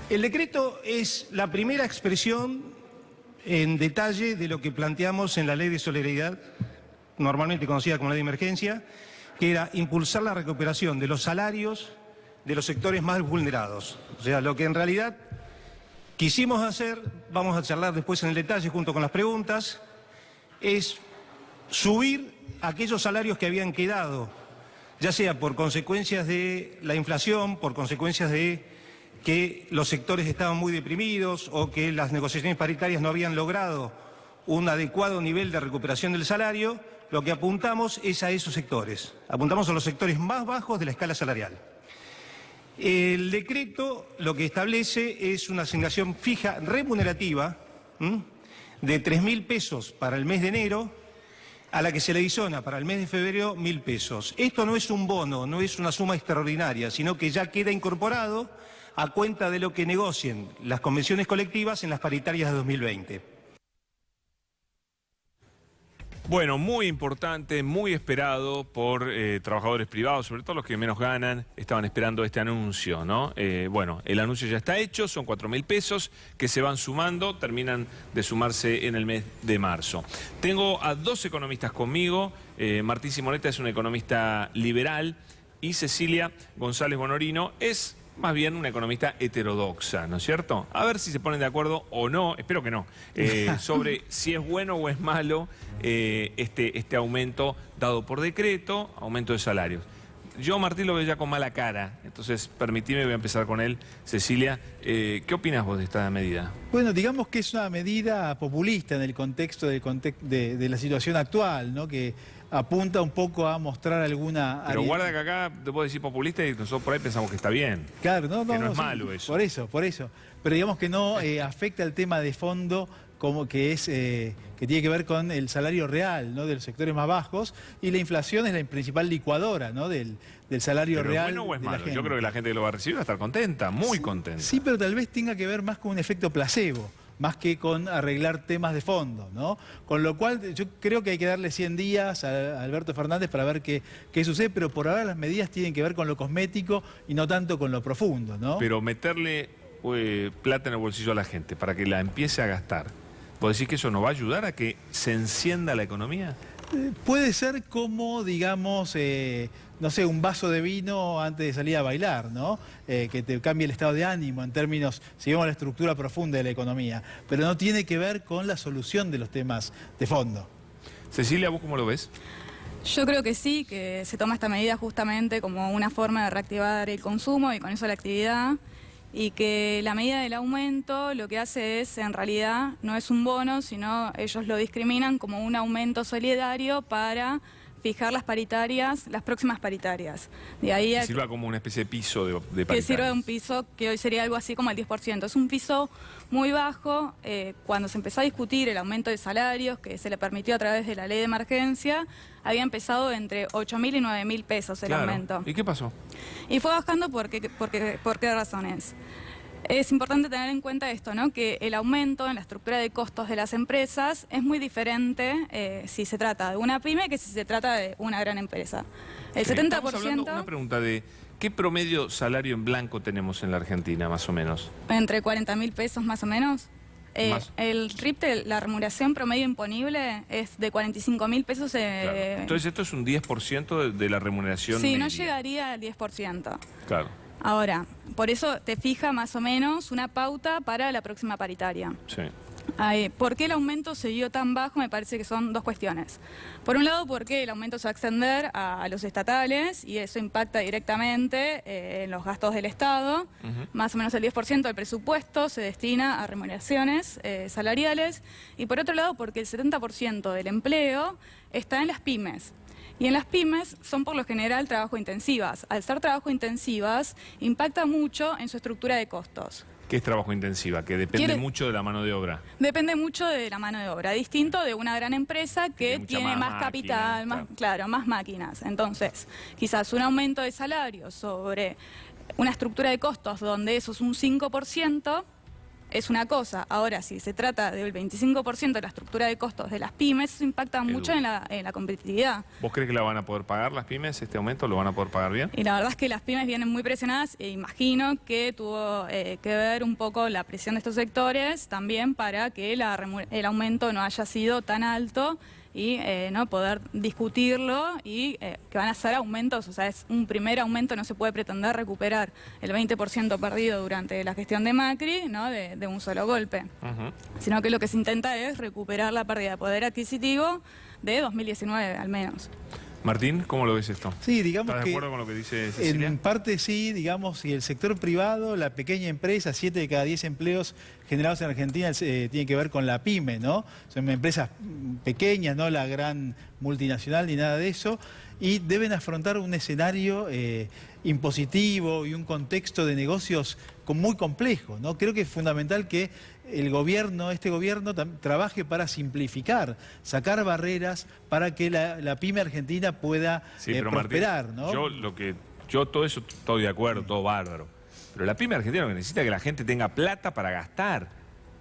El decreto es la primera expresión en detalle de lo que planteamos en la Ley de Solidaridad, normalmente conocida como Ley de Emergencia, que era impulsar la recuperación de los salarios de los sectores más vulnerados. O sea, lo que en realidad quisimos hacer, vamos a charlar después en el detalle junto con las preguntas, es subir aquellos salarios que habían quedado, ya sea por consecuencias de la inflación, por consecuencias de que los sectores estaban muy deprimidos o que las negociaciones paritarias no habían logrado un adecuado nivel de recuperación del salario. Lo que apuntamos es a esos sectores, apuntamos a los sectores más bajos de la escala salarial. El decreto lo que establece es una asignación fija remunerativa de 3.000 pesos para el mes de enero, a la que se le adiciona para el mes de febrero 1.000 pesos. Esto no es un bono, no es una suma extraordinaria, sino que ya queda incorporado a cuenta de lo que negocien las convenciones colectivas en las paritarias de 2020. Bueno, muy importante, muy esperado por trabajadores privados, sobre todo los que menos ganan, estaban esperando este anuncio, ¿no? Bueno, el anuncio ya está hecho, son 4.000 pesos que se van sumando, terminan de sumarse en el mes de marzo. Tengo a dos economistas conmigo, Martín Simonetta es un economista liberal y Cecilia González Bonorino es más bien una economista heterodoxa, ¿no es cierto? A ver si se ponen de acuerdo o no, espero que no, sobre si es bueno o es malo este aumento dado por decreto, aumento de salarios. Yo, Martín, lo veo ya con mala cara, entonces permitime, voy a empezar con él. Cecilia, ¿qué opinas vos de esta medida? Bueno, digamos que es una medida populista en el contexto de la situación actual, ¿no? Que apunta un poco a mostrar alguna... Pero guarda que acá te puedo decir populista y nosotros por ahí pensamos que está bien. Claro, no, que no es sí, malo eso. Por eso. Pero digamos que no afecta el tema de fondo como que es que tiene que ver con el salario real, ¿no? De los sectores más bajos, y la inflación es la principal licuadora, ¿no? del salario pero real. ¿es bueno o es de la malo? gente. Yo creo que la gente que lo va a recibir va a estar contenta, muy Sí, contenta. Sí, pero tal vez tenga que ver más con un efecto placebo, más que con arreglar temas de fondo, ¿no? Con lo cual yo creo que hay que darle 100 días a Alberto Fernández para ver qué sucede, pero por ahora las medidas tienen que ver con lo cosmético y no tanto con lo profundo, ¿no? Pero meterle plata en el bolsillo a la gente para que la empiece a gastar, ¿vos decís que eso no va a ayudar a que se encienda la economía? Puede ser como, digamos, no sé, un vaso de vino antes de salir a bailar, ¿no? Que te cambie el estado de ánimo en términos, si vemos la estructura profunda de la economía, pero no tiene que ver con la solución de los temas de fondo. Cecilia, ¿vos cómo lo ves? Yo creo que sí, que se toma esta medida justamente como una forma de reactivar el consumo y con eso la actividad, y que la medida del aumento lo que hace es, en realidad, no es un bono, sino ellos lo discriminan como un aumento solidario para fijar las paritarias, las próximas paritarias. De ahí Que sirva como una especie de piso de paritarias. Que sirva de un piso que hoy sería algo así como el 10%. Es un piso muy bajo. Cuando se empezó a discutir el aumento de salarios, que se le permitió a través de la ley de emergencia, había empezado entre 8.000 y 9.000 pesos el aumento. ¿Y qué pasó? Y fue bajando ¿por qué razones? Es importante tener en cuenta esto, ¿no? Que el aumento en la estructura de costos de las empresas es muy diferente si se trata de una pyme que si se trata de una gran empresa. El 70%... Estamos hablando, una pregunta de ¿qué promedio salario en blanco tenemos en la Argentina, más o menos? Entre 40.000 pesos más o menos. El RIP, la remuneración promedio imponible, es de 45.000 pesos. Claro. Entonces esto es un 10% de la remuneración Sí, media. no llegaría al 10%. Claro. Ahora, por eso te fija más o menos una pauta para la próxima paritaria. Sí. ¿Por qué el aumento se dio tan bajo? Me parece que son dos cuestiones. Por un lado, porque el aumento se va a extender a los estatales y eso impacta directamente en los gastos del Estado. Más o menos el 10% del presupuesto se destina a remuneraciones salariales. Y por otro lado, porque el 70% del empleo está en las pymes. Y en las pymes son por lo general trabajo intensivas. Al ser trabajo intensivas, impacta mucho en su estructura de costos. ¿Qué es trabajo intensiva? Que depende mucho de la mano de obra. Depende mucho de la mano de obra, distinto de una gran empresa que tiene más capital, más máquinas. Entonces, quizás un aumento de salario sobre una estructura de costos donde eso es un 5%, es una cosa. Ahora, si se trata del 25% de la estructura de costos de las pymes, eso impacta mucho en la competitividad. ¿Vos crees que la van a poder pagar las pymes este aumento? ¿Lo van a poder pagar bien? Y la verdad es que las pymes vienen muy presionadas e imagino que tuvo que ver un poco la presión de estos sectores también para que el aumento no haya sido tan alto y no poder discutirlo y que van a ser aumentos, o sea, es un primer aumento, no se puede pretender recuperar el 20% perdido durante la gestión de Macri, ¿no? de un solo golpe, sino que lo que se intenta es recuperar la pérdida de poder adquisitivo de 2019 al menos. Martín, ¿cómo lo ves esto? Sí, digamos ¿Estás de que acuerdo con lo que dice Cecilia? en parte sí, digamos, y el sector privado, la pequeña empresa, 7 de cada 10 empleos generados en Argentina tienen que ver con la pyme, ¿no? Son empresas pequeñas, no la gran multinacional ni nada de eso, y deben afrontar un escenario impositivo y un contexto de negocios muy complejo, ¿no? Creo que es fundamental que el gobierno, este gobierno, trabaje para simplificar, sacar barreras para que la pyme argentina pueda prosperar, Martín, ¿no? Yo todo eso estoy de acuerdo, todo bárbaro. Pero la pyme argentina lo que necesita es que la gente tenga plata para gastar.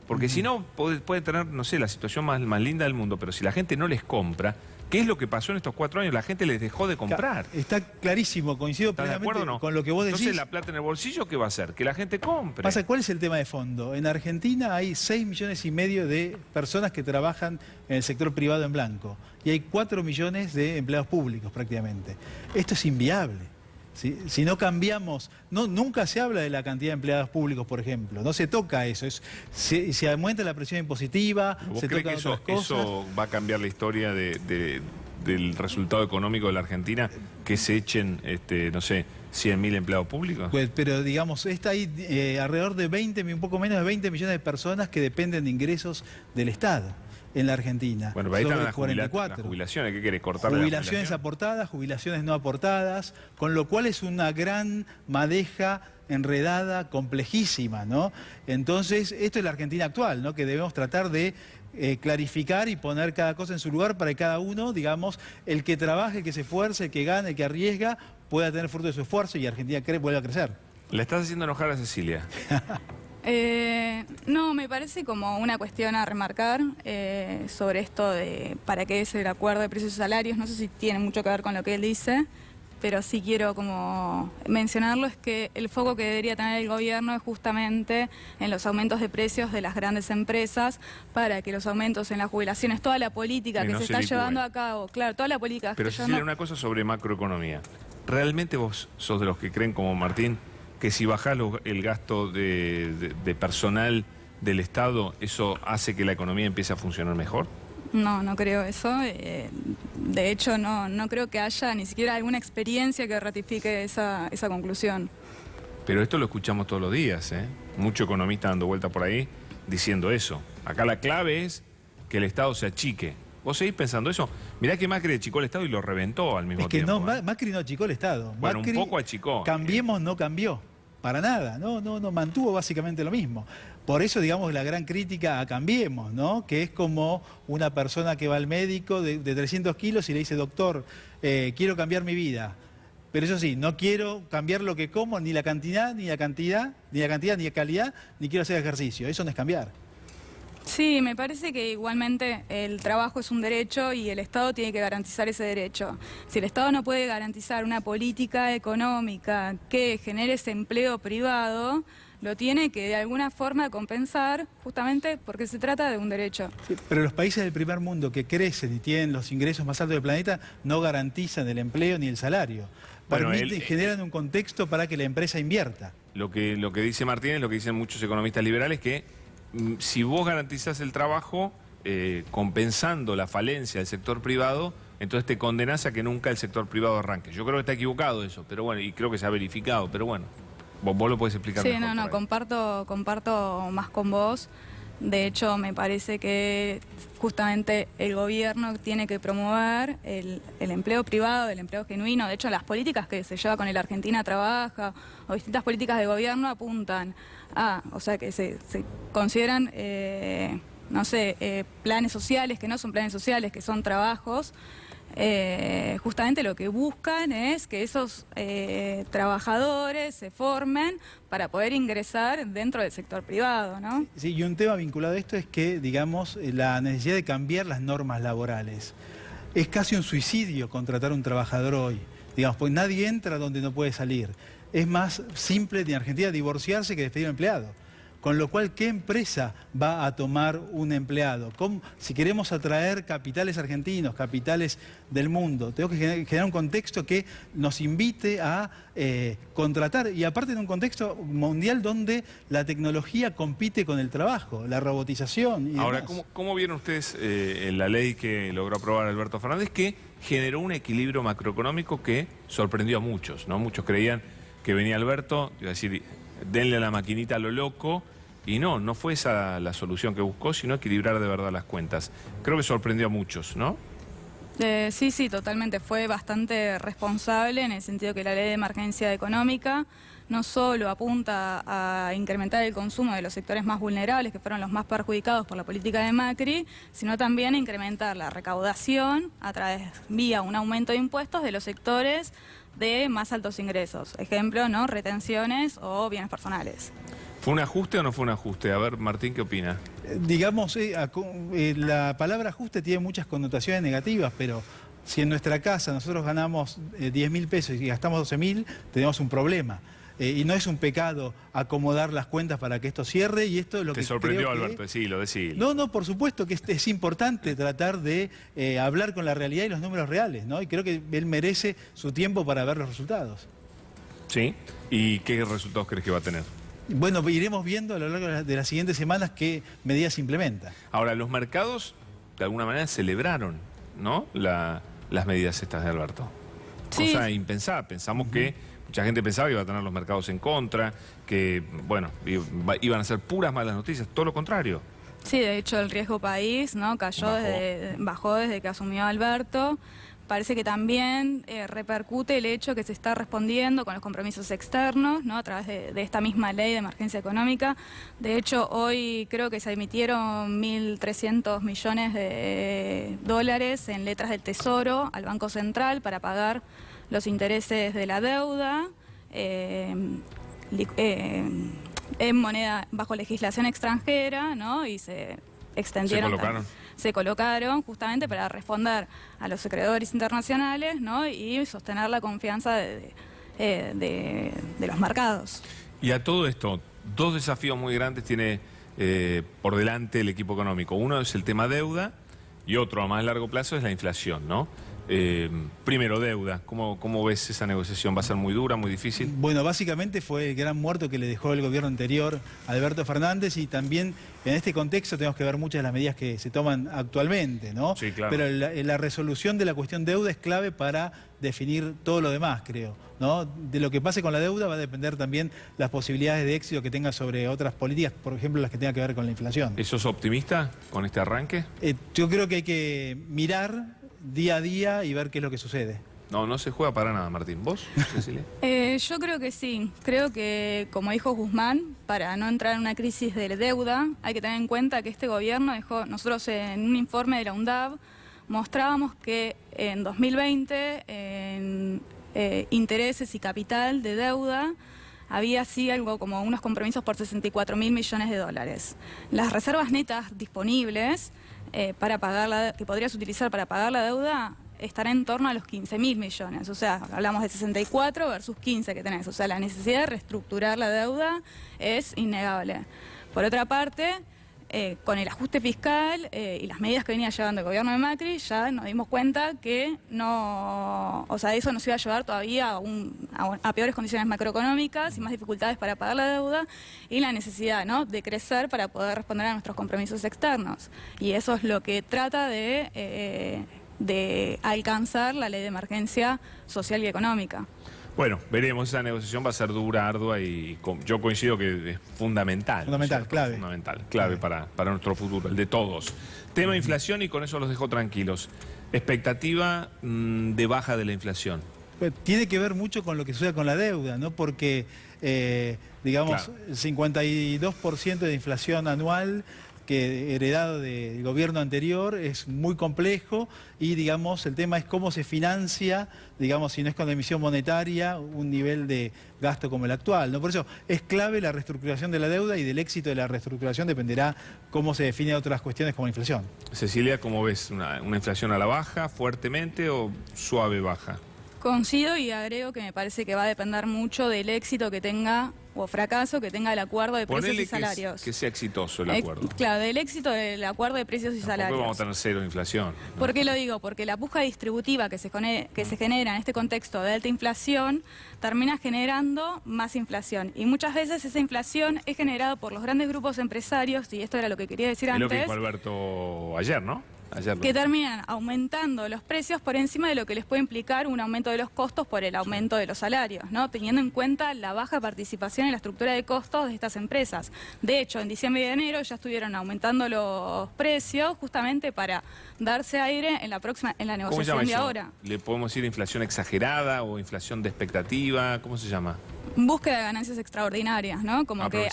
Porque si no, puede tener, no sé, la situación más linda del mundo, pero si la gente no les compra, ¿qué es lo que pasó en estos 4 años? La gente les dejó de comprar. Está clarísimo, coincido ¿Estás de plenamente acuerdo o no? con lo que vos decís. Entonces, la plata en el bolsillo, ¿qué va a hacer? Que la gente compre. Pasa, ¿cuál es el tema de fondo? En Argentina hay 6,5 millones de personas que trabajan en el sector privado en blanco y hay 4 millones de empleados públicos prácticamente. Esto es inviable. Si no cambiamos, nunca se habla de la cantidad de empleados públicos, por ejemplo, no se toca eso, se aumenta la presión impositiva, ¿Vos se crees tocan que otras cosas. eso va a cambiar la historia del resultado económico de la Argentina, que se echen, no sé, 100.000 empleados públicos? Pues, pero digamos, hay alrededor de un poco menos de 20 millones de personas que dependen de ingresos del Estado en la Argentina. Bueno, pero ahí están Sobre las 44. jubilaciones. ¿Qué querés? ¿Cortar Jubilaciones aportadas, jubilaciones no aportadas, con lo cual es una gran madeja enredada, complejísima, ¿no? Entonces, esto es la Argentina actual, ¿no? Que debemos tratar de clarificar y poner cada cosa en su lugar para que cada uno, digamos, el que trabaje, el que se esfuerce, el que gane, el que arriesga, pueda tener fruto de su esfuerzo y Argentina vuelva a crecer. Le estás haciendo enojar a Cecilia. No, me parece como una cuestión a remarcar sobre esto de para qué es el acuerdo de precios y salarios. No sé si tiene mucho que ver con lo que él dice, pero sí quiero como mencionarlo, es que el foco que debería tener el gobierno es justamente en los aumentos de precios de las grandes empresas para que los aumentos en las jubilaciones, toda la política que se está llevando a cabo, claro, toda la política que Pero está Cecilia, llevando... una cosa sobre macroeconomía. ¿Realmente vos sos de los que creen, como Martín, que si bajás el gasto de personal del Estado, eso hace que la economía empiece a funcionar mejor? No, no creo eso. De hecho, no creo que haya ni siquiera alguna experiencia que ratifique esa conclusión. Pero esto lo escuchamos todos los días, ¿eh? Mucho economista dando vuelta por ahí diciendo eso. Acá la clave es que el Estado se achique. ¿Vos seguís pensando eso? Mirá que Macri achicó el Estado y lo reventó al mismo tiempo. Es que no, Macri no achicó el Estado. Bueno, Macri, un poco achicó. Cambiemos, no cambió. Para nada, no, mantuvo básicamente lo mismo. Por eso, digamos, la gran crítica a Cambiemos, ¿no? Que es como una persona que va al médico de 300 kilos y le dice, doctor, quiero cambiar mi vida. Pero eso sí, no quiero cambiar lo que como, ni la cantidad, ni la calidad, ni quiero hacer ejercicio. Eso no es cambiar. Sí, me parece que igualmente el trabajo es un derecho y el Estado tiene que garantizar ese derecho. Si el Estado no puede garantizar una política económica que genere ese empleo privado, lo tiene que de alguna forma compensar justamente porque se trata de un derecho. Sí, pero los países del primer mundo que crecen y tienen los ingresos más altos del planeta no garantizan el empleo ni el salario. Bueno, generan un contexto para que la empresa invierta. Lo que dice Martín es lo que dicen muchos economistas liberales, que si vos garantizás el trabajo compensando la falencia del sector privado, entonces te condenás a que nunca el sector privado arranque. Yo creo que está equivocado eso, pero bueno, y creo que se ha verificado, pero bueno, vos lo podés explicar mejor. Sí, comparto más con vos. De hecho, me parece que justamente el gobierno tiene que promover el empleo privado, el empleo genuino. De hecho, las políticas que se lleva con el Argentina Trabaja o distintas políticas de gobierno apuntan a, o sea, que se consideran, planes sociales, que no son planes sociales, que son trabajos justamente lo que buscan es que esos trabajadores se formen para poder ingresar dentro del sector privado, ¿no? Sí, y un tema vinculado a esto es que, digamos, la necesidad de cambiar las normas laborales. Es casi un suicidio contratar a un trabajador hoy, digamos, pues nadie entra donde no puede salir. Es más simple en Argentina divorciarse que despedir a un empleado. Con lo cual, ¿qué empresa va a tomar un empleado? Si queremos atraer capitales argentinos, capitales del mundo, tenemos que generar un contexto que nos invite a contratar, y aparte en un contexto mundial donde la tecnología compite con el trabajo, la robotización y Ahora, demás. ¿cómo vieron ustedes la ley que logró aprobar Alberto Fernández, que generó un equilibrio macroeconómico que sorprendió a muchos, ¿no? Muchos creían que venía Alberto, iba a decir, denle a la maquinita a lo loco. Y no fue esa la solución que buscó, sino equilibrar de verdad las cuentas. Creo que sorprendió a muchos, ¿no? Sí, totalmente. Fue bastante responsable en el sentido que la ley de emergencia económica no solo apunta a incrementar el consumo de los sectores más vulnerables, que fueron los más perjudicados por la política de Macri, sino también a incrementar la recaudación a través, vía un aumento de impuestos de los sectores de más altos ingresos. Ejemplo, ¿no? Retenciones o bienes personales. ¿Fue un ajuste o no fue un ajuste? A ver, Martín, ¿qué opina? Digamos, la palabra ajuste tiene muchas connotaciones negativas, pero si en nuestra casa nosotros ganamos 10.000 pesos y gastamos 12.000, tenemos un problema. Y no es un pecado acomodar las cuentas para que esto cierre, y esto es lo que ¿Te sorprendió, creo que... Alberto? Decilo. No, por supuesto que es importante tratar de hablar con la realidad y los números reales, ¿no? Y creo que él merece su tiempo para ver los resultados. ¿Sí? ¿Y qué resultados crees que va a tener? Bueno, iremos viendo a lo largo de las siguientes semanas qué medidas se implementa. Ahora, los mercados, de alguna manera, celebraron, ¿no? Las medidas estas de Alberto. Sí. Cosa impensada. Pensamos que mucha gente pensaba que iba a tener los mercados en contra, que, bueno, iban a ser puras malas noticias. Todo lo contrario. Sí, de hecho el riesgo país, ¿no? Bajó desde que asumió Alberto. Parece que también repercute el hecho que se está respondiendo con los compromisos externos, ¿no? A través de esta misma ley de emergencia económica. De hecho, hoy creo que se emitieron 1.300 millones de dólares en letras del Tesoro al Banco Central para pagar los intereses de la deuda en moneda bajo legislación extranjera, ¿no? Y se extendieron. Se colocaron justamente para responder a los acreedores internacionales, ¿no? Y sostener la confianza de los mercados. Y a todo esto, dos desafíos muy grandes tiene por delante el equipo económico. Uno es el tema deuda y otro a más largo plazo es la inflación, ¿no? Primero, deuda. ¿Cómo ves esa negociación? ¿Va a ser muy dura, muy difícil? Bueno, básicamente fue el gran muerto que le dejó el gobierno anterior a Alberto Fernández, y también en este contexto tenemos que ver muchas de las medidas que se toman actualmente, ¿no? Sí, claro. Pero la resolución de la cuestión deuda es clave para definir todo lo demás, creo, ¿no? De lo que pase con la deuda va a depender también las posibilidades de éxito que tenga sobre otras políticas, por ejemplo, las que tengan que ver con la inflación. ¿Sos optimista con este arranque? Yo creo que hay que mirar día a día y ver qué es lo que sucede. No se juega para nada, Martín. ¿Vos, Cecilia? Yo creo que sí. Creo que, como dijo Guzmán, para no entrar en una crisis de deuda, hay que tener en cuenta que este gobierno dejó, nosotros en un informe de la UNDAV, mostrábamos que en 2020, en intereses y capital de deuda, había así algo como unos compromisos por 64.000 millones de dólares. Las reservas netas disponibles para pagar que podrías utilizar para pagar la deuda estará en torno a los 15.000 millones. O sea, hablamos de 64 versus 15 que tenés. O sea, la necesidad de reestructurar la deuda es innegable. Por otra parte, con el ajuste fiscal y las medidas que venía llevando el gobierno de Macri, ya nos dimos cuenta que no, o sea, eso nos iba a llevar todavía a peores condiciones macroeconómicas y más dificultades para pagar la deuda, y la necesidad, ¿no?, de crecer para poder responder a nuestros compromisos externos. Y eso es lo que trata de alcanzar la ley de emergencia social y económica. Bueno, veremos, esa negociación va a ser dura, ardua, y yo coincido que es fundamental. Fundamental, clave. Clave para nuestro futuro, el de todos. Tema inflación, y con eso los dejo tranquilos. Expectativa de baja de la inflación. Pues tiene que ver mucho con lo que sucede con la deuda, ¿no? Porque, digamos, Claro. el 52% de inflación anual que heredado del gobierno anterior es muy complejo y, digamos, el tema es cómo se financia, digamos, si no es con emisión monetaria, un nivel de gasto como el actual, ¿no? Por eso es clave la reestructuración de la deuda y del éxito de la reestructuración dependerá cómo se definen otras cuestiones como la inflación. Cecilia, ¿cómo ves? ¿Una inflación a la baja, fuertemente o suave baja? Coincido y agrego que me parece que va a depender mucho del éxito que tenga o fracaso que tenga el acuerdo de precios y salarios. Que sea exitoso el acuerdo. Claro, del éxito del acuerdo de precios y salarios. Vamos a tener cero de inflación, ¿no? ¿Por qué lo digo? Porque la puja distributiva que se genera en este contexto de alta inflación termina generando más inflación. Y muchas veces esa inflación es generada por los grandes grupos empresarios, y esto era lo que quería decir Es antes. lo que dijo Alberto ayer, ¿no? Que terminan aumentando los precios por encima de lo que les puede implicar un aumento de los costos por el aumento de los salarios, ¿no? Teniendo en cuenta la baja participación en la estructura de costos de estas empresas. De hecho, en diciembre y enero ya estuvieron aumentando los precios justamente para darse aire en la negociación de ahora. ¿Le podemos decir inflación exagerada o inflación de expectativa? ¿Cómo se llama? Búsqueda de ganancias extraordinarias, ¿no? Como que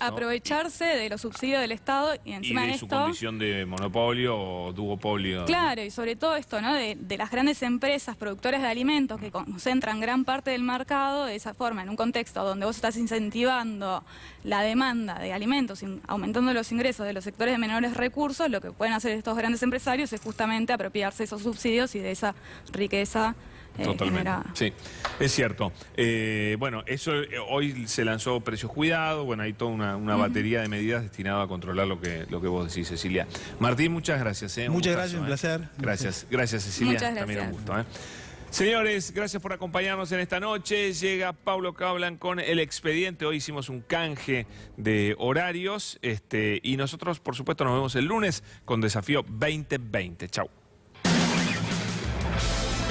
aprovecharse de los subsidios del Estado y encima de de su esto... condición de monopolio o duopolio. Claro, y sobre todo esto, ¿no? De las grandes empresas productoras de alimentos que concentran gran parte del mercado de esa forma, en un contexto donde vos estás incentivando la demanda de alimentos, aumentando los ingresos de los sectores de menores recursos, lo que pueden hacer estos grandes empresarios es justamente apropiarse de esos subsidios y de esa riqueza. Totalmente, sí, es cierto. Bueno, eso hoy se lanzó Precios Cuidados, bueno, hay toda una batería de medidas destinadas a controlar lo que vos decís, Cecilia. Martín, muchas gracias. Muchas gracias, un placer. Gracias Cecilia, muchas gracias. También un gusto. Señores, gracias por acompañarnos en esta noche. Llega Pablo Cablan con El Expediente. Hoy hicimos un canje de horarios y nosotros, por supuesto, nos vemos el lunes con Desafío 2020. Chau.